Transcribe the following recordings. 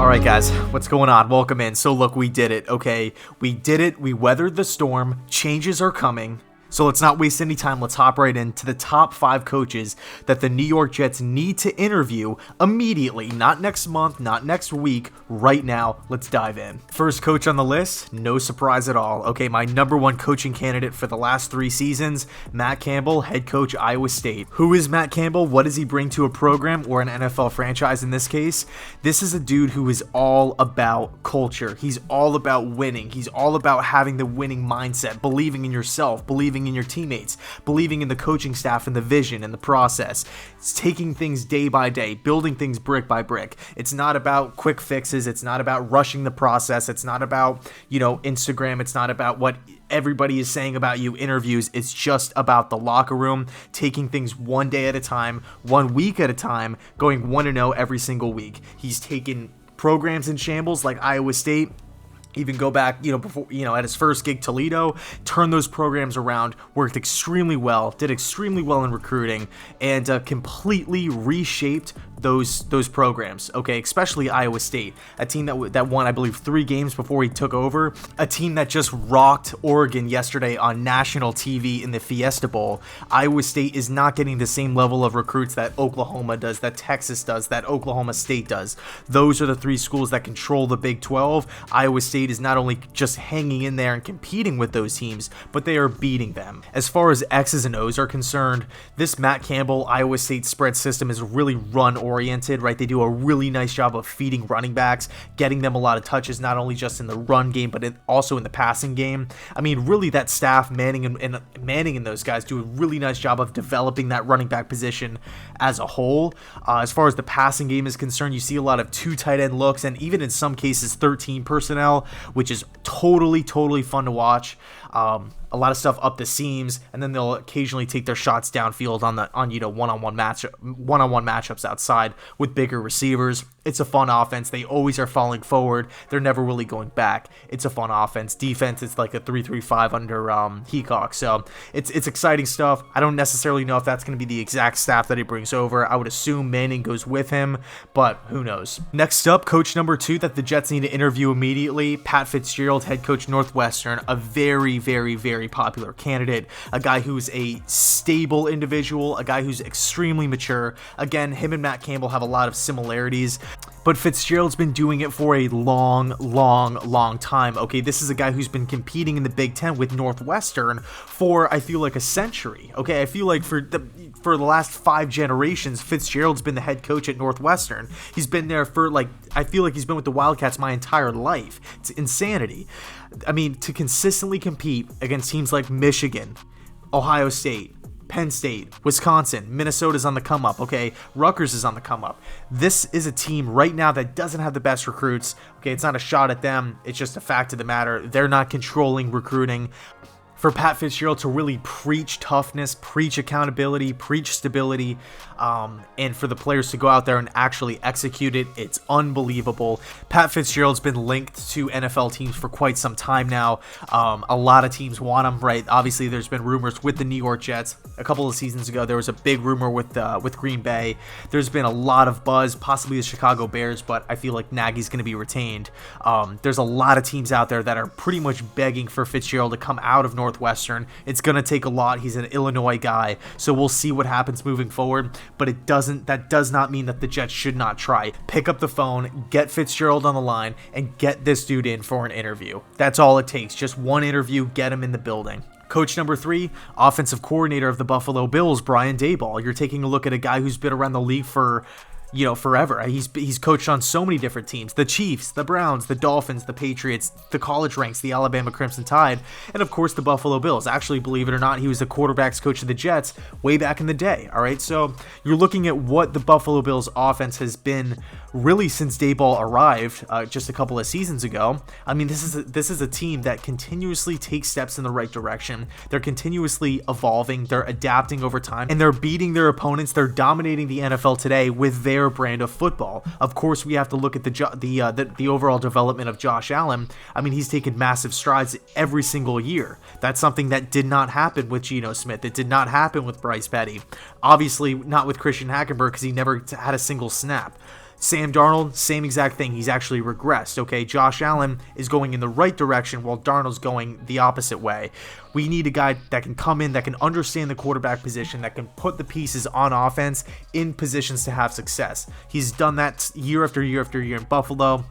Alright guys, what's going on? Welcome in. So look, we did it, okay? We did it, we weathered the storm, changes are coming. So let's not waste any time, let's hop right into the top 5 coaches that the New York Jets need to interview immediately. Not next month, not next week, right now. Let's dive in. First coach on the list, no surprise at all. Okay, my number 1 coaching candidate for the last 3 seasons, Matt Campbell, head coach, Iowa State. Who is Matt Campbell? What does he bring to a program or an NFL franchise in this case? This is a dude who is all about culture. He's all about winning. He's all about having the winning mindset, believing in yourself, believing in your teammates, believing in the coaching staff and the vision and the process. It's taking things day by day, building things brick by brick. It's not about quick fixes. It's not about rushing the process. It's not about, Instagram. It's not about what everybody is saying about you, interviews. It's just about the locker room, taking things one day at a time, 1 week at a time, going 1-0 every single week. He's taken programs in shambles like Iowa State. Even go back, before, at his first gig, Toledo, turned those programs around, worked extremely well, did extremely well in recruiting, and completely reshaped those programs, okay, especially Iowa State, a team that won, I believe, 3 games before he took over, a team that just rocked Oregon yesterday on national TV in the Fiesta Bowl. Iowa State is not getting the same level of recruits that Oklahoma does, that Texas does, that Oklahoma State does. Those are the 3 schools that control the Big 12. Iowa State is not only just hanging in there and competing with those teams, but they are beating them. As far as X's and O's are concerned, this Matt Campbell Iowa State spread system is really run-oriented, right? They do a really nice job of feeding running backs, getting them a lot of touches, not only just in the run game, but also in the passing game. I mean, really, that staff, Manning and those guys do a really nice job of developing that running back position as a whole. As far as the passing game is concerned, you see a lot of 2 tight end looks, and even in some cases 13 personnel, which is totally fun to watch. A lot of stuff up the seams, and then they'll occasionally take their shots downfield on one-on-one matchups outside with bigger receivers. It's a fun offense. They always are falling forward. They're never really going back. It's a fun offense. Defense, it's like a 3-3-5 under Heacock. So it's exciting stuff. I don't necessarily know if that's going to be the exact staff that he brings over. I would assume Manning goes with him, but who knows. Next up, coach number 2 that the Jets need to interview immediately, Pat Fitzgerald, head coach Northwestern, a very popular candidate, a guy who's a stable individual, a guy who's extremely mature. Again, him and Matt Campbell have a lot of similarities, but Fitzgerald's been doing it for a long time. Okay, this is a guy who's been competing in the Big Ten with Northwestern for, I feel like, a century. Okay, I feel like for the last 5 generations, Fitzgerald's been the head coach at Northwestern. He's been there for, I feel like he's been with the Wildcats my entire life. It's insanity. I mean, to consistently compete against teams like Michigan, Ohio State, Penn State, Wisconsin, Minnesota's on the come up, okay? Rutgers is on the come up. This is a team right now that doesn't have the best recruits. Okay, it's not a shot at them. It's just a fact of the matter. They're not controlling recruiting. For Pat Fitzgerald to really preach toughness, preach accountability, preach stability, and for the players to go out there and actually execute it, it's unbelievable. Pat Fitzgerald's been linked to NFL teams for quite some time now. A lot of teams want him, right? Obviously, there's been rumors with the New York Jets. A couple of seasons ago, there was a big rumor with Green Bay. There's been a lot of buzz, possibly the Chicago Bears, but I feel like Nagy's going to be retained. There's a lot of teams out there that are pretty much begging for Fitzgerald to come out of Northwestern. It's going to take a lot. He's an Illinois guy, so we'll see what happens moving forward, but that does not mean that the Jets should not try. Pick up the phone, get Fitzgerald on the line, and get this dude in for an interview. That's all it takes. Just one interview, get him in the building. Coach number 3, offensive coordinator of the Buffalo Bills, Brian Daboll. You're taking a look at a guy who's been around the league for forever. He's coached on so many different teams: the Chiefs, the Browns, the Dolphins, the Patriots, the college ranks, the Alabama Crimson Tide, and of course the Buffalo Bills. Actually, believe it or not, he was the quarterbacks coach of the Jets way back in the day. All right, so you're looking at what the Buffalo Bills offense has been really since Daboll arrived just a couple of seasons ago. I mean, this is a team that continuously takes steps in the right direction. They're continuously evolving, they're adapting over time, and they're beating their opponents. They're dominating the NFL today with their brand of football. Of course, we have to look at the overall development of Josh Allen. I mean, he's taken massive strides every single year. That's something that did not happen with Geno Smith. It did not happen with Bryce Petty. Obviously, not with Christian Hackenberg because he never had a single snap. Sam Darnold, same exact thing. He's actually regressed, okay? Josh Allen is going in the right direction while Darnold's going the opposite way. We need a guy that can come in, that can understand the quarterback position, that can put the pieces on offense in positions to have success. He's done that year after year after year in Buffalo.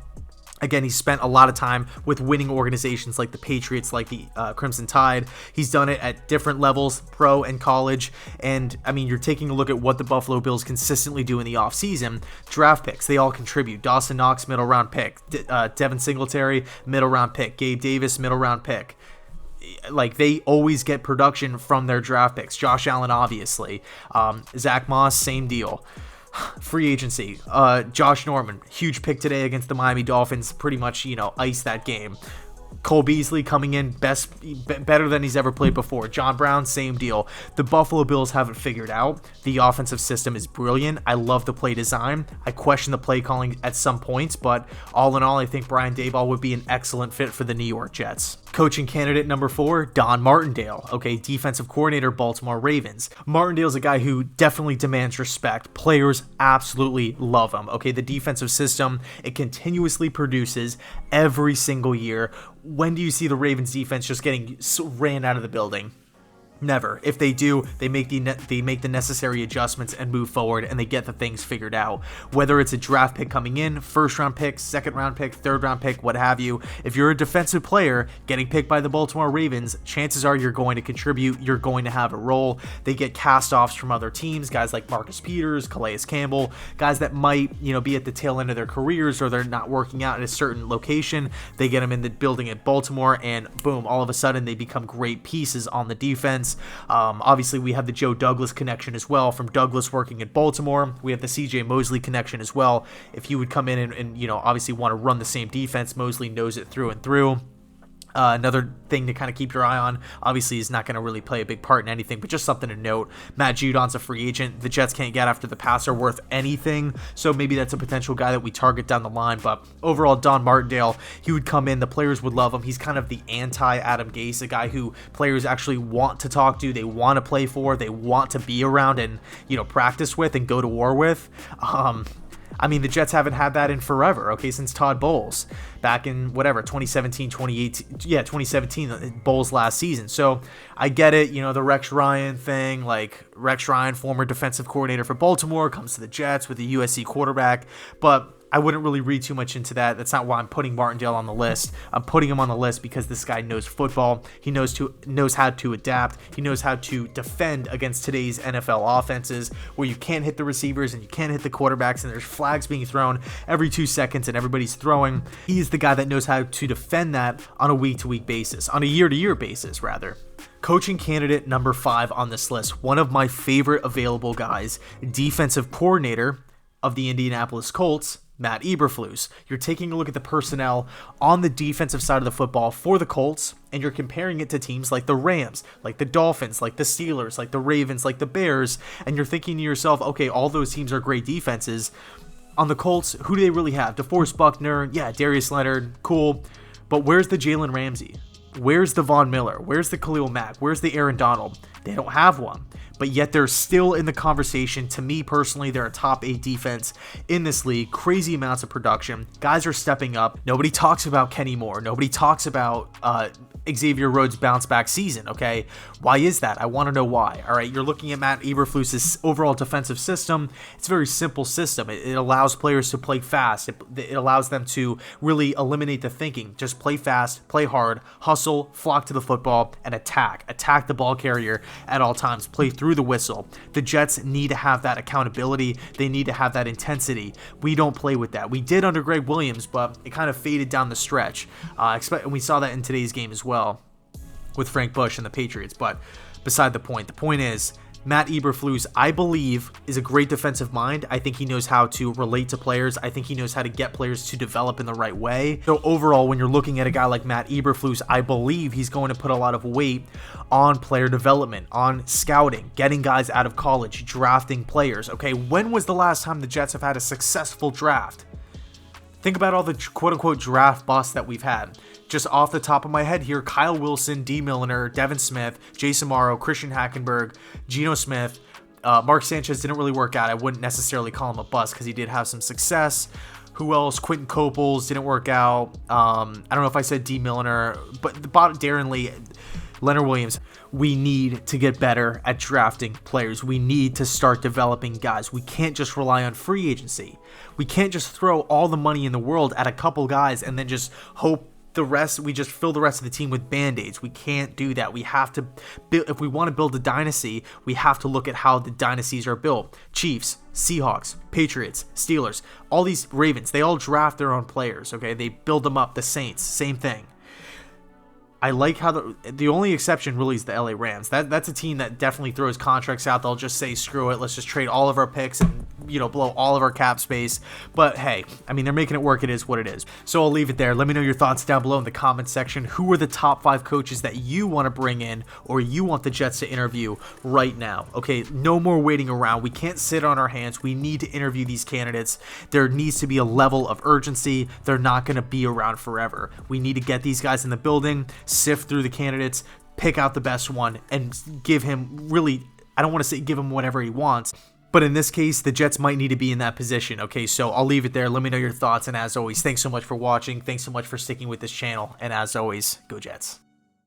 Again, he's spent a lot of time with winning organizations like the Patriots, like the Crimson Tide. He's done it at different levels, pro and college. And, I mean, you're taking a look at what the Buffalo Bills consistently do in the offseason. Draft picks, they all contribute. Dawson Knox, middle-round pick. Devin Singletary, middle-round pick. Gabe Davis, middle-round pick. Like, they always get production from their draft picks. Josh Allen, obviously. Zach Moss, same deal. Free agency. Josh Norman, huge pick today against the Miami Dolphins. Pretty much, iced that game. Cole Beasley coming in better than he's ever played before. John Brown, same deal. The Buffalo Bills have it figured out. The offensive system is brilliant. I love the play design. I question the play calling at some points, but all in all, I think Brian Daboll would be an excellent fit for the New York Jets. Coaching candidate number 4, Don Martindale. Okay, defensive coordinator, Baltimore Ravens. Martindale's a guy who definitely demands respect. Players absolutely love him. Okay, the defensive system, it continuously produces every single year. When do you see the Ravens defense just getting ran out of the building? Never. If they do, they make the necessary adjustments and move forward, and they get the things figured out. Whether it's a draft pick coming in, first round pick, second round pick, third round pick, what have you. If you're a defensive player getting picked by the Baltimore Ravens, chances are you're going to contribute. You're going to have a role. They get cast-offs from other teams, guys like Marcus Peters, Calais Campbell, guys that might, be at the tail end of their careers or they're not working out at a certain location. They get them in the building at Baltimore, and boom, all of a sudden they become great pieces on the defense. Obviously, we have the Joe Douglas connection as well from Douglas working in Baltimore. We have the CJ Mosley connection as well. If he would come in and obviously want to run the same defense, Mosley knows it through and through. Another thing to kind of keep your eye on, obviously, is not going to really play a big part in anything, but just something to note. Matt Judon's a free agent. The Jets can't get after the passer worth anything, so maybe that's a potential guy that we target down the line. But overall, Don Martindale, he would come in. The players would love him. He's kind of the anti-Adam Gase, a guy who players actually want to talk to, they want to play for, they want to be around and, practice with and go to war with. The Jets haven't had that in forever, okay, since Todd Bowles, back in 2017, 2017, Bowles last season. So I get it, the Rex Ryan thing, like Rex Ryan, former defensive coordinator for Baltimore, comes to the Jets with a USC quarterback, but I wouldn't really read too much into that. That's not why I'm putting Martindale on the list. I'm putting him on the list because this guy knows football. He knows how to adapt. He knows how to defend against today's NFL offenses where you can't hit the receivers and you can't hit the quarterbacks and there's flags being thrown every 2 seconds and everybody's throwing. He's the guy that knows how to defend that on a week-to-week basis, on a year-to-year basis, rather. Coaching candidate number 5 on this list, one of my favorite available guys, defensive coordinator of the Indianapolis Colts, Matt Eberflus. You're taking a look at the personnel on the defensive side of the football for the Colts, and you're comparing it to teams like the Rams, like the Dolphins, like the Steelers, like the Ravens, like the Bears, and you're thinking to yourself, okay, all those teams are great defenses. On the Colts, who do they really have? DeForest Buckner, yeah, Darius Leonard, cool, but where's the Jalen Ramsey? Where's the Von Miller? Where's the Khalil Mack? Where's the Aaron Donald? They don't have one. But yet they're still in the conversation. To me personally, they're a top 8 defense in this league. Crazy amounts of production. Guys are stepping up. Nobody talks about Kenny Moore. Nobody talks about Xavier Rhodes' bounce back season, okay? Why is that? I want to know why. All right, you're looking at Matt Eberflus' overall defensive system. It's a very simple system. It allows players to play fast. It allows them to really eliminate the thinking. Just play fast, play hard, hustle, flock to the football, and attack. Attack the ball carrier at all times. Play through the whistle. The Jets need to have that accountability. They need to have that intensity. We don't play with that. We did under Greg Williams, but it kind of faded down the stretch. And we saw that in today's game as well with Frank Bush and the Patriots. But beside the point. The point is, Matt Eberflus, I believe, is a great defensive mind. I think he knows how to relate to players. I think he knows how to get players to develop in the right way. So overall, when you're looking at a guy like Matt Eberflus, I believe he's going to put a lot of weight on player development, on scouting, getting guys out of college, drafting players. Okay, when was the last time the Jets have had a successful draft? Think about all the quote-unquote draft busts that we've had. Just off the top of my head here, Kyle Wilson, D. Milliner, Devin Smith, Jason Morrow, Christian Hackenberg, Geno Smith, Mark Sanchez didn't really work out. I wouldn't necessarily call him a bust because he did have some success. Who else? Quentin Copels didn't work out. I don't know if I said D. Milliner, but the bottom, Darren Lee, Leonard Williams. We need to get better at drafting players. We need to start developing guys. We can't just rely on free agency. We can't just throw all the money in the world at a couple guys and then just hope we just fill the rest of the team with band-aids. We can't do that. We have to build, if we want to build a dynasty, we have to look at how the dynasties are built. Chiefs, Seahawks, Patriots, Steelers, all these Ravens, they all draft their own players, okay? They build them up. The Saints, same thing. I like how the only exception really is the LA Rams. That's a team that definitely throws contracts out. They'll just say, screw it, let's just trade all of our picks and, blow all of our cap space. But hey, I mean, they're making it work. It is what it is. So I'll leave it there. Let me know your thoughts down below in the comment section. Who are the top 5 coaches that you want to bring in or you want the Jets to interview right now? Okay, no more waiting around. We can't sit on our hands. We need to interview these candidates. There needs to be a level of urgency. They're not going to be around forever. We need to get these guys in the building, sift through the candidates, pick out the best one, and give him really, I don't want to say give him whatever he wants, but in this case, the Jets might need to be in that position. Okay, so I'll leave it there. Let me know your thoughts, and as always, thanks so much for watching. Thanks so much for sticking with this channel, and as always, go Jets.